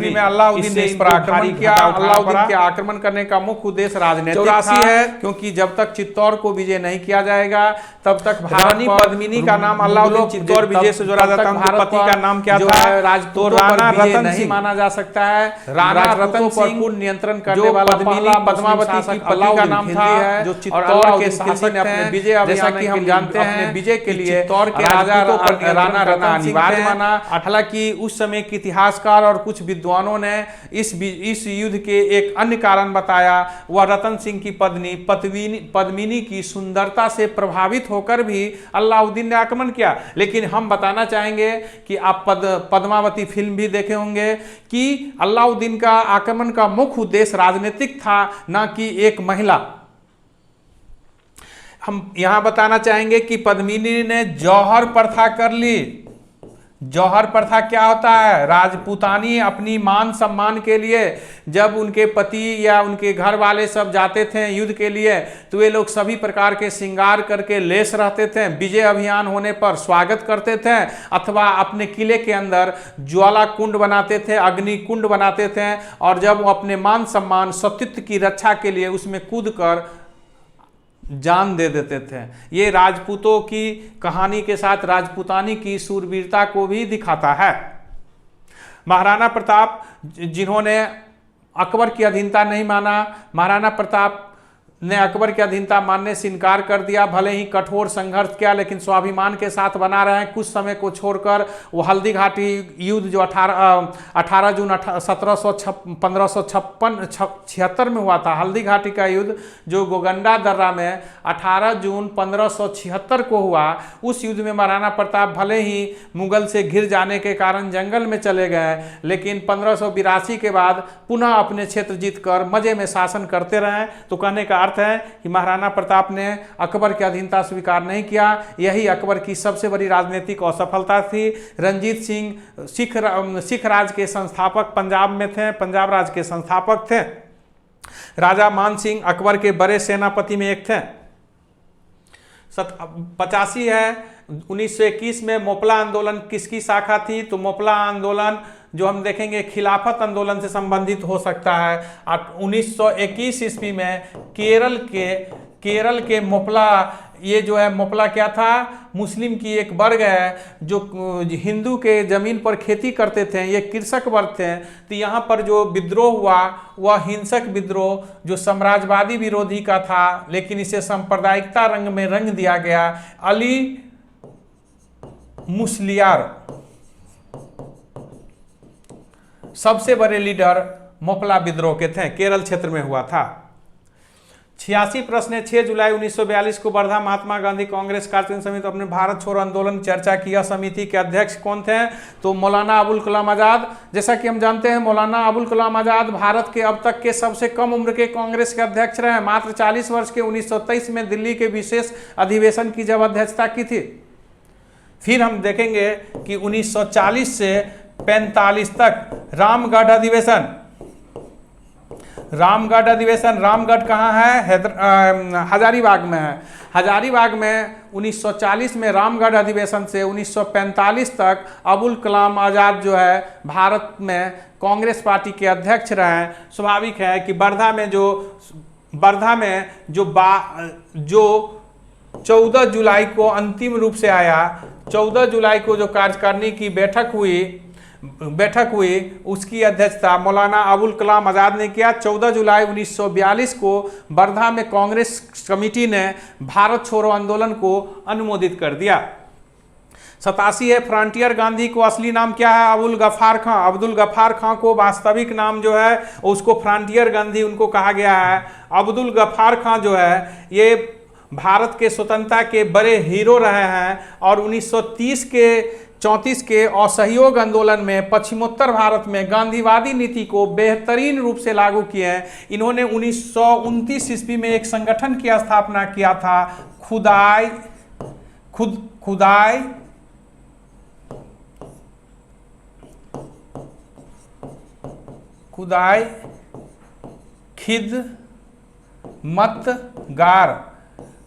S1: में अलाउद्दीन ने इस पर आक्रमण किया। अलाउद्दीन के आक्रमण करने का मुख्य उद्देश्य राजनीतिक है, क्योंकि जब तक चित्तौड़ को विजय नहीं किया जाएगा तब तक रानी पद्मिनी का नाम अलाउद्दीन चित्तौड़ विजय से जोड़ा जाता है। उनके पति का नाम क्या था? राजपूतों पर विजय नहीं माना जा सकता है। राणा रतन सिंह पूर्ण नियंत्रण करने वाला पद्मावती की पति का नाम था, जो चित्तौड़ के शासक ने अपने विजय अभियान, जैसा कि हम जानते हैं, विजय के लिए चित्तौड़ के राजा राणा रतन अनिवार्य हैं माना। हालांकि उस समय के इतिहासकार और कुछ विद्वानों ने इस युद्ध के एक अन्य कारण बताया, वह रतन सिंह की पत्नी पद्मिनी की सुंदरता से प्रभावित होकर भी अलाउद्दीन ने आक्रमण किया। लेकिन हम बताना चाहेंगे कि आप पद्मावती फिल्म भी देखे होंगे कि अलाउद्दीन का आक्रमण का मुख्य उद्देश्य राजनीतिक था, ना कि एक महिला। हम यहां बताना चाहेंगे कि पद्मिनी ने जौहर प्रथा कर ली। जौहर प्रथा क्या होता है? राजपूतानी अपनी मान सम्मान के लिए जब उनके पति या उनके घर वाले सब जाते थे युद्ध के लिए, तो वे लोग सभी प्रकार के श्रृंगार करके लेस रहते थे। विजय अभियान होने पर स्वागत करते थे, अथवा अपने किले के अंदर ज्वाला कुंड बनाते थे, अग्नि कुंड बनाते थे, और जब वो अपने मान सम्मान सतीत्व की रक्षा के लिए उसमें कूद कर जान दे देते थे। ये राजपूतों की कहानी के साथ राजपूतानी की शूरवीरता को भी दिखाता है। महाराणा प्रताप जिन्होंने अकबर की अधीनता नहीं माना, महाराणा प्रताप ने अकबर की अधीनता मानने से इनकार कर दिया। भले ही कठोर संघर्ष किया, लेकिन स्वाभिमान के साथ बना रहे। कुछ समय को छोड़कर वो हल्दी घाटी युद्ध जो 18 जून 1576 में हुआ था, हल्दी घाटी का युद्ध जो गोगंडा दर्रा में 18 जून 1576 को हुआ, उस युद्ध में महाराणा प्रताप भले ही मुगल से घिर जाने के कारण जंगल में चले गए, लेकिन 1582 के बाद पुनः अपने क्षेत्र जीतकर मजे में शासन करते रहे। तो कहने का है कि महाराणा प्रताप ने अकबर की अधीनता स्वीकार नहीं किया। यही अकबर की सबसे बड़ी राजनीतिक असफलता थी। रंजीत सिंह सिख राज के संस्थापक पंजाब में थे, पंजाब राज के संस्थापक थे। राजा मान सिंह अकबर के बड़े सेनापति में एक थे। 85 है। 1921 में मोपला आंदोलन किसकी शाखा थी? तो मोपला आंदोलन जो हम देखेंगे खिलाफत आंदोलन से संबंधित हो सकता है। 1921 ईस्वी में केरल के मोपला, ये जो है मोपला क्या था? मुस्लिम की एक वर्ग है जो हिंदू के जमीन पर खेती करते थे, ये कृषक वर्ग थे। तो यहाँ पर जो विद्रोह हुआ वह हिंसक विद्रोह जो साम्राज्यवादी विरोधी का था, लेकिन इसे सांप्रदायिकता रंग में रंग दिया गया। अली मुस्लियार सबसे बड़े लीडर मोपला विद्रोह के थे, केरल क्षेत्र में हुआ था। 86 प्रश्न है। 6 जुलाई 1942 को वर्धा महात्मा गांधी कांग्रेस कार्यकारिणी समिति अपने भारत छोड़ो आंदोलन चर्चा किया। समिति के अध्यक्ष कौन थे? तो मौलाना अबुल कलाम आजाद। जैसा कि हम जानते हैं मौलाना अबुल कलाम आजाद भारत के अब तक के सबसे कम उम्र के कांग्रेस के अध्यक्ष रहे। मात्र 40 वर्ष के 1923 में दिल्ली के विशेष अधिवेशन की जब अध्यक्षता की थी। फिर हम देखेंगे कि 1940 से 45 तक रामगढ़ अधिवेशन। रामगढ़ कहाँ है? हजारीबाग में है। हजारीबाग में 1940 में रामगढ़ अधिवेशन से 1945 तक अबुल कलाम आजाद जो है भारत में कांग्रेस पार्टी के अध्यक्ष रहे। स्वाभाविक है कि वर्धा में जो 14 जुलाई को अंतिम रूप से आया, 14 जुलाई को जो कार्यकारिणी की बैठक हुई उसकी अध्यक्षता मौलाना अबुल कलाम आजाद ने किया। 14 जुलाई 1942 को वर्धा में कांग्रेस कमेटी ने भारत छोड़ो आंदोलन को अनुमोदित कर दिया। 87 है। फ्रंटियर गांधी को असली नाम क्या है? अब्दुल गफ्फार खां को वास्तविक नाम जो है उसको फ्रंटियर गांधी उनको कहा गया है। अब्दुल गफ्फार खां जो है ये भारत के स्वतंत्रता के बड़े हीरो रहे हैं और 1930 के 34 के असहयोग आंदोलन में पश्चिमोत्तर भारत में गांधीवादी नीति को बेहतरीन रूप से लागू किए हैं। इन्होंने 1929 ईस्वी में एक संगठन की स्थापना किया था,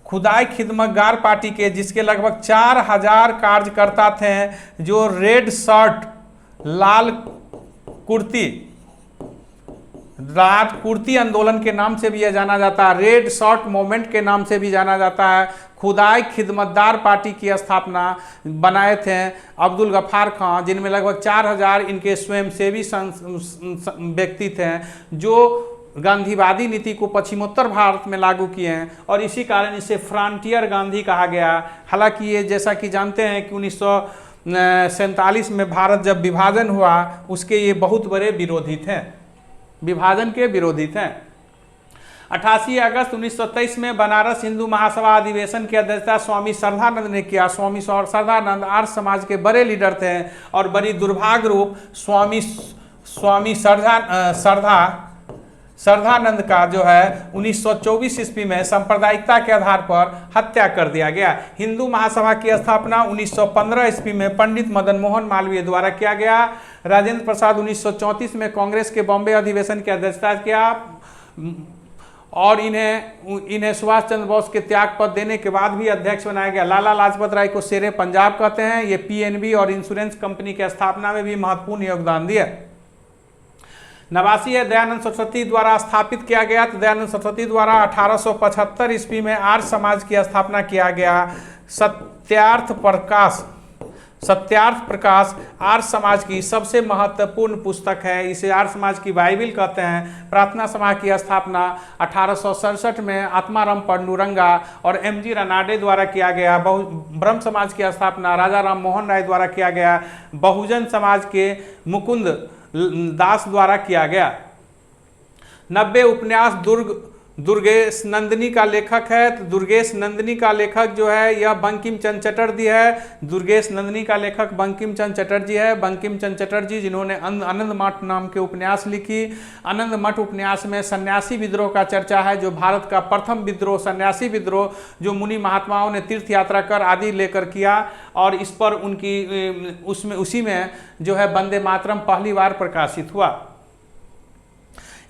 S1: खुदाई खिदमतगार पार्टी के, जिसके लगभग 4000 कार्यकर्ता थे, जो रेड शर्ट लाल कुर्ती आंदोलन के नाम से भी यह जाना जाता है, रेड शर्ट मूवमेंट के नाम से भी जाना जाता है। खुदाई खिदमतगार पार्टी की स्थापना बनाए थे अब्दुल गफ्फार खां, जिनमें लगभग 4000 इनके स्वयंसेवी व्यक्ति थे जो गांधीवादी नीति को पश्चिमोत्तर भारत में लागू किए हैं और इसी कारण इसे फ्रंटियर गांधी कहा गया। हालांकि ये जैसा कि जानते हैं कि 1947 में भारत जब विभाजन हुआ उसके ये बहुत बड़े विरोधी थे, विभाजन के विरोधी थे। 88 अगस्त 1923 में बनारस हिंदू महासभा अधिवेशन की अध्यक्षता स्वामी श्रद्धानंद ने किया। स्वामी श्रद्धानंद आर्य समाज के बड़े लीडर थे और बड़ी दुर्भाग्य रूप स्वामी श्रद्धानंद का जो है 1924 ईस्वी में सांप्रदायिकता के आधार पर हत्या कर दिया गया। हिंदू महासभा की स्थापना 1915 ईस्वी में पंडित मदन मोहन मालवीय द्वारा किया गया। राजेंद्र प्रसाद 1934 में कांग्रेस के बॉम्बे अधिवेशन की अध्यक्षता किया और इन्हें सुभाष चंद्र बोस के त्याग पद देने के बाद भी अध्यक्ष बनाया गया। लाला लाजपत राय को शेरे पंजाब कहते हैं। ये पीएनबी और इंश्योरेंस कंपनी की स्थापना में भी महत्वपूर्ण योगदान दिए। 89 दयानंद सरस्वती द्वारा स्थापित किया गया। तो दयानंद सरस्वती द्वारा 1875 ईस्वी में आर्य समाज की स्थापना किया गया। सत्यार्थ प्रकाश आर्य समाज की सबसे महत्वपूर्ण पुस्तक है। इसे आर्य समाज की बाइबिल कहते हैं। प्रार्थना सभा की स्थापना 1867 में आत्माराम पंडुरंगा और एमजी रनाडे द्वारा किया गया। ब्रह्म समाज की स्थापना राजा राम मोहन राय द्वारा किया गया। बहुजन समाज के मुकुंद दास द्वारा किया गया। 90 उपन्यास दुर्गेश नंदिनी का लेखक है। तो दुर्गेश नंदिनी का लेखक जो है यह बंकिम चंद्र चटर्जी है। दुर्गेश नंदिनी का लेखक बंकिम चंद्र चटर्जी है। बंकिम चंद्र चटर्जी जिन्होंने आनंद मठ नाम के उपन्यास लिखी। आनंद मठ उपन्यास में सन्यासी विद्रोह का चर्चा है, जो भारत का प्रथम विद्रोह, सन्यासी विद्रोह, जो मुनि महात्माओं ने तीर्थ यात्रा कर आदि लेकर किया और इस पर उसी में जो है वंदे मातरम पहली बार प्रकाशित हुआ।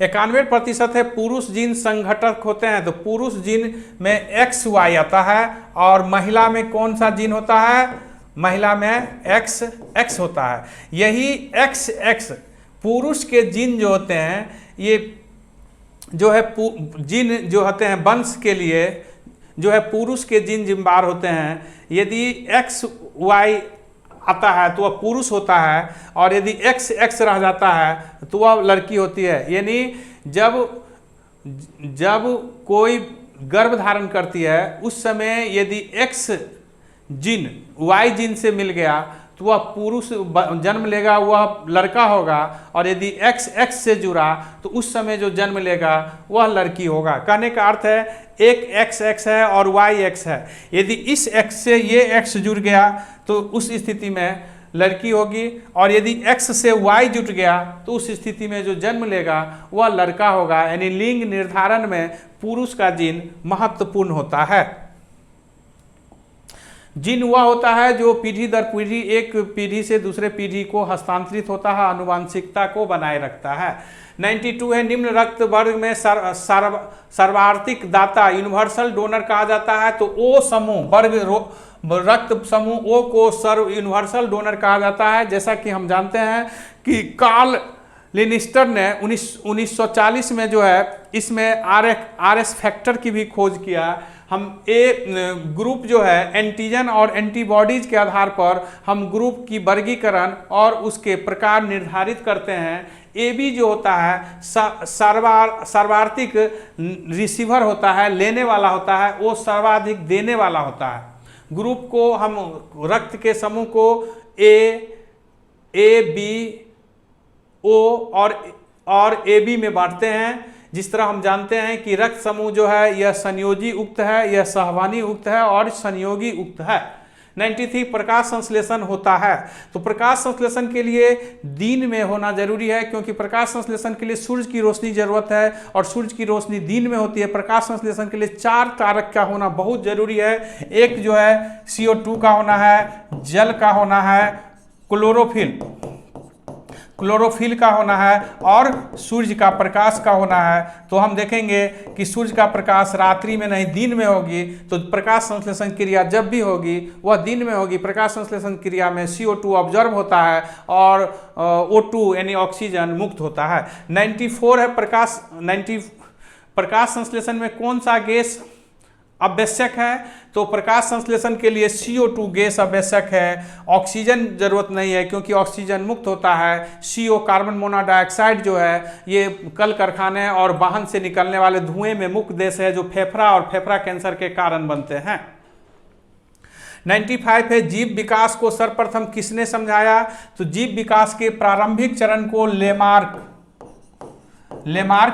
S1: 91% है पुरुष जीन संघटक होते हैं। तो पुरुष जीन में XY आता है और महिला में कौन सा जीन होता है? महिला में XX होता है। यही XX पुरुष के जीन जो होते हैं, ये जो है जीन जो होते हैं वंश के लिए जो है पुरुष के जीन जिम्मेदार होते हैं। यदि XY आता है तो वह पुरुष होता है और यदि XX रह जाता है तो वह लड़की होती है। यानी जब कोई गर्भ धारण करती है उस समय यदि X जीन Y जीन से मिल गया तो वह पुरुष जन्म लेगा, वह लड़का होगा, और यदि XX से जुड़ा तो उस समय जो जन्म लेगा वह लड़की होगा। कहने का अर्थ है एक XX है और YX है। यदि इस X से ये X जुड़ गया तो उस स्थिति में लड़की होगी, और यदि X से Y जुट गया तो उस स्थिति में जो जन्म लेगा वह लड़का होगा। यानी लिंग निर्धारण में पुरुष का जीन महत्वपूर्ण होता है। जीन वह होता है जो पीढ़ी दर पीढ़ी एक पीढ़ी से दूसरे पीढ़ी को हस्तांतरित होता है, आनुवांशिकता को बनाए रखता है। 92 है निम्न रक्त वर्ग में सर्वार्थिक दाता यूनिवर्सल डोनर कहा जाता है। तो O समूह वर्ग रक्त समूह O को सर्व यूनिवर्सल डोनर कहा जाता है। जैसा कि हम जानते हैं कि कार्ल लिनिस्टर ने 1940 में जो है इसमें RS फैक्टर की भी खोज किया। हम ग्रुप जो है एंटीजन और एंटीबॉडीज के आधार पर हम ग्रुप की वर्गीकरण और उसके प्रकार निर्धारित करते हैं। AB जो होता है सर्वार्थिक रिसीवर होता है, लेने वाला होता है, वो सर्वाधिक देने वाला होता है। ग्रुप को हम रक्त के समूह को A, B, O और AB में बांटते हैं। जिस तरह हम जानते हैं कि रक्त समूह जो है यह संयोजी उक्त है, यह सहवानी उक्त है और संयोगी उक्त है। 93 प्रकाश संश्लेषण होता है। तो प्रकाश संश्लेषण के लिए दिन में होना जरूरी है, क्योंकि प्रकाश संश्लेषण के लिए सूर्य की रोशनी जरूरत है और सूर्य की रोशनी दिन में होती है। प्रकाश संश्लेषण के लिए 4 कारक का होना बहुत जरूरी है। एक जो है CO2 का होना है, जल का होना है, क्लोरोफिल का होना है और सूर्य का प्रकाश का होना है। तो हम देखेंगे कि सूर्य का प्रकाश रात्रि में नहीं दिन में होगी, तो प्रकाश संश्लेषण क्रिया जब भी होगी वह दिन में होगी। प्रकाश संश्लेषण क्रिया में CO2 ऑब्जर्व होता है और O2 यानी ऑक्सीजन मुक्त होता है। 94 है प्रकाश संश्लेषण में कौन सा गैस आवश्यक है? तो प्रकाश संश्लेषण के लिए CO2 गैस आवश्यक है, ऑक्सीजन जरूरत नहीं है क्योंकि ऑक्सीजन मुक्त होता है। CO कार्बन मोनोडाइऑक्साइड जो है ये कल कारखाने और वाहन से निकलने वाले धुएं में मुक्त गैस है, जो फेफड़ा और फेफड़ा कैंसर के कारण बनते हैं। 95 है जीव विकास को सर्वप्रथम किसने समझाया? तो जीव विकास के प्रारंभिक चरण को लेमार्क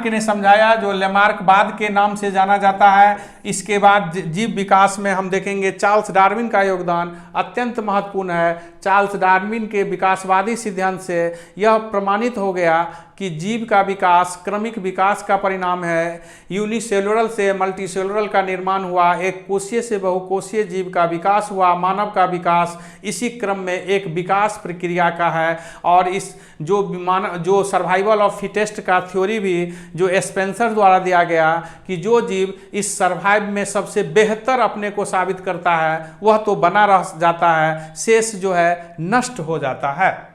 S1: ने समझाया, जो लेमार्कवाद के नाम से जाना जाता है। इसके बाद जीव विकास में हम देखेंगे चार्ल्स डार्विन का योगदान अत्यंत महत्वपूर्ण है। चार्ल्स डार्विन के विकासवादी सिद्धांत से यह प्रमाणित हो गया कि जीव का विकास क्रमिक विकास का परिणाम है। यूनिसेलुलर से मल्टीसेलुलर का निर्माण हुआ, एक कोशीय से बहुकोशीय जीव का विकास हुआ, मानव का विकास इसी क्रम में एक विकास प्रक्रिया का है। और इस जो सर्वाइवल ऑफ फिटेस्ट का थ्योरी भी जो स्पेंसर द्वारा दिया गया कि जो जीव इस सर्वाइव में सबसे बेहतर अपने को साबित करता है वह तो बना रह जाता है, शेष जो है नष्ट हो जाता है।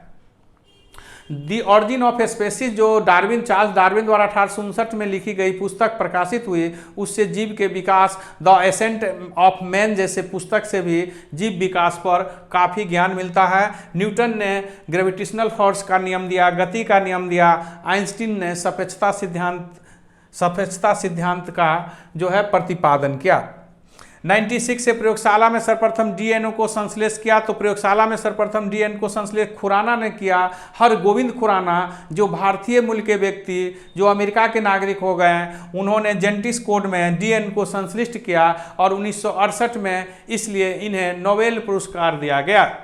S1: दी ऑरिजिन ऑफ स्पेसीज जो चार्ल्स डार्विन द्वारा 1859 में लिखी गई पुस्तक प्रकाशित हुई, उससे जीव के विकास द एसेंट ऑफ मैन जैसे पुस्तक से भी जीव विकास पर काफ़ी ज्ञान मिलता है। न्यूटन ने ग्रेविटेशनल फोर्स का नियम दिया, गति का नियम दिया। आइंस्टीन ने सापेक्षता सिद्धांत का जो है प्रतिपादन किया। 96 से प्रयोगशाला में सर्वप्रथम डीएनए को संश्लेष किया। तो प्रयोगशाला में सर्वप्रथम डीएनए को संश्लेष खुराना ने किया। हरगोविंद खुराना जो भारतीय मूल के व्यक्ति जो अमेरिका के नागरिक हो गए, उन्होंने जेनेटिक्स कोड में डीएनए को संश्लिष्ट किया और 1968 में इसलिए इन्हें नोबेल पुरस्कार दिया गया।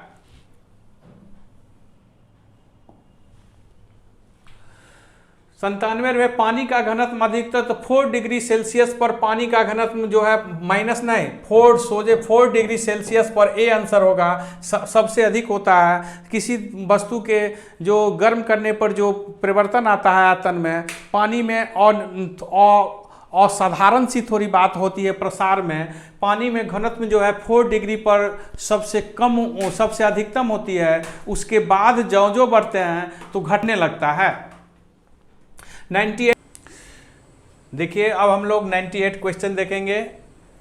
S1: 97 में पानी का घनत्व अधिकतर तो 4 डिग्री सेल्सियस पर पानी का घनत्व जो है माइनस नहीं 4 डिग्री सेल्सियस पर ए आंसर होगा। सबसे अधिक होता है किसी वस्तु के जो गर्म करने पर जो परिवर्तन आता है आयतन में, पानी में और असाधारण सी थोड़ी बात होती है प्रसार में। पानी में घनत्व जो है 4 डिग्री पर सबसे अधिकतम होती है, उसके बाद जो बढ़ते हैं तो घटने लगता है। 98 देखिए, अब हम लोग 98 क्वेश्चन देखेंगे।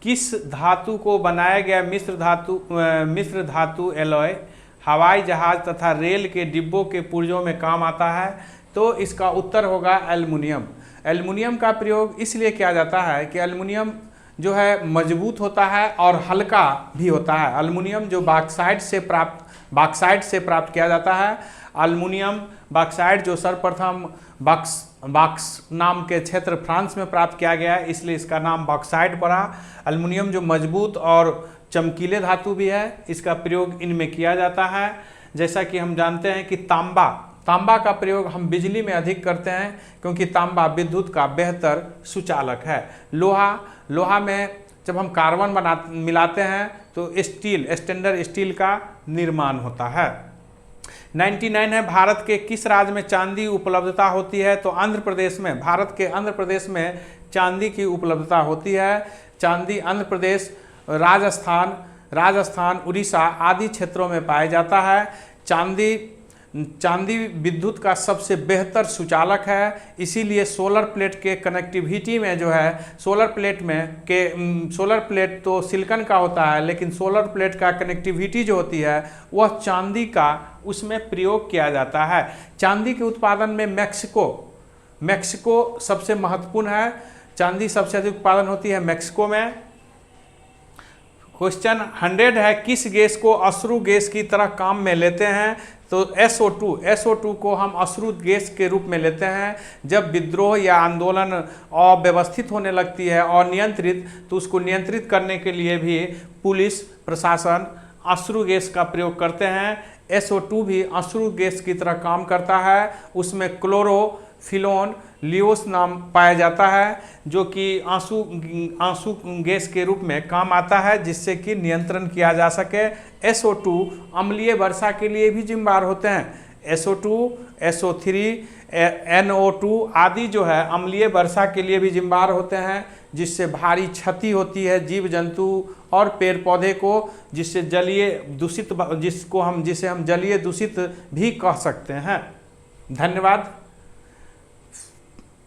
S1: किस धातु को बनाया गया मिश्र धातु एलॉय हवाई जहाज तथा रेल के डिब्बों के पुर्जों में काम आता है? तो इसका उत्तर होगा एल्युमिनियम। एल्युमिनियम का प्रयोग इसलिए किया जाता है कि एल्युमिनियम जो है मजबूत होता है और हल्का भी होता है। एल्युमिनियम जो बॉक्साइट से प्राप्त किया जाता है। एल्युमिनियम बॉक्साइट जो सर्वप्रथम बॉक्स नाम के क्षेत्र फ्रांस में प्राप्त किया गया है, इसलिए इसका नाम बॉक्साइट पड़ा। एल्युमिनियम जो मजबूत और चमकीले धातु भी है, इसका प्रयोग इनमें किया जाता है। जैसा कि हम जानते हैं कि तांबा का प्रयोग हम बिजली में अधिक करते हैं क्योंकि तांबा विद्युत का बेहतर सुचालक है। लोहा में जब हम कार्बन मिलाते हैं तो स्टेनलेस स्टील का निर्माण होता है। 99 है भारत के किस राज्य में चांदी उपलब्धता होती है? तो भारत के आंध्र प्रदेश में चांदी की उपलब्धता होती है। चांदी आंध्र प्रदेश, राजस्थान, उड़ीसा आदि क्षेत्रों में पाया जाता है। चांदी विद्युत का सबसे बेहतर सुचालक है, इसीलिए सोलर प्लेट के कनेक्टिविटी में जो है सोलर प्लेट तो सिलिकॉन का होता है, लेकिन सोलर प्लेट का कनेक्टिविटी जो होती है वह चांदी का उसमें प्रयोग किया जाता है। चांदी के उत्पादन में मैक्सिको सबसे महत्वपूर्ण है। चांदी सबसे अधिक उत्पादन होती है मैक्सिको में। क्वेश्चन 100 है किस गैस को अश्रु गैस की तरह काम में लेते हैं? तो SO2 को हम अश्रु गैस के रूप में लेते हैं। जब विद्रोह या आंदोलन अव्यवस्थित होने लगती है और नियंत्रित, तो उसको नियंत्रित करने के लिए भी पुलिस प्रशासन अश्रु गैस का प्रयोग करते हैं। SO2 भी अश्रु गैस की तरह काम करता है। उसमें क्लोरोफिलोन लियोस नाम पाया जाता है जो कि आंसू गैस के रूप में काम आता है, जिससे कि नियंत्रण किया जा सके। SO2 अम्लीय वर्षा के लिए भी जिम्मेदार होते हैं। SO2, SO3, NO2 आदि जो है अम्लीय वर्षा के लिए भी जिम्मेदार होते हैं, जिससे भारी क्षति होती है जीव जंतु और पेड़ पौधे को, जिसे हम जलीय दूषित भी कह सकते हैं। धन्यवाद।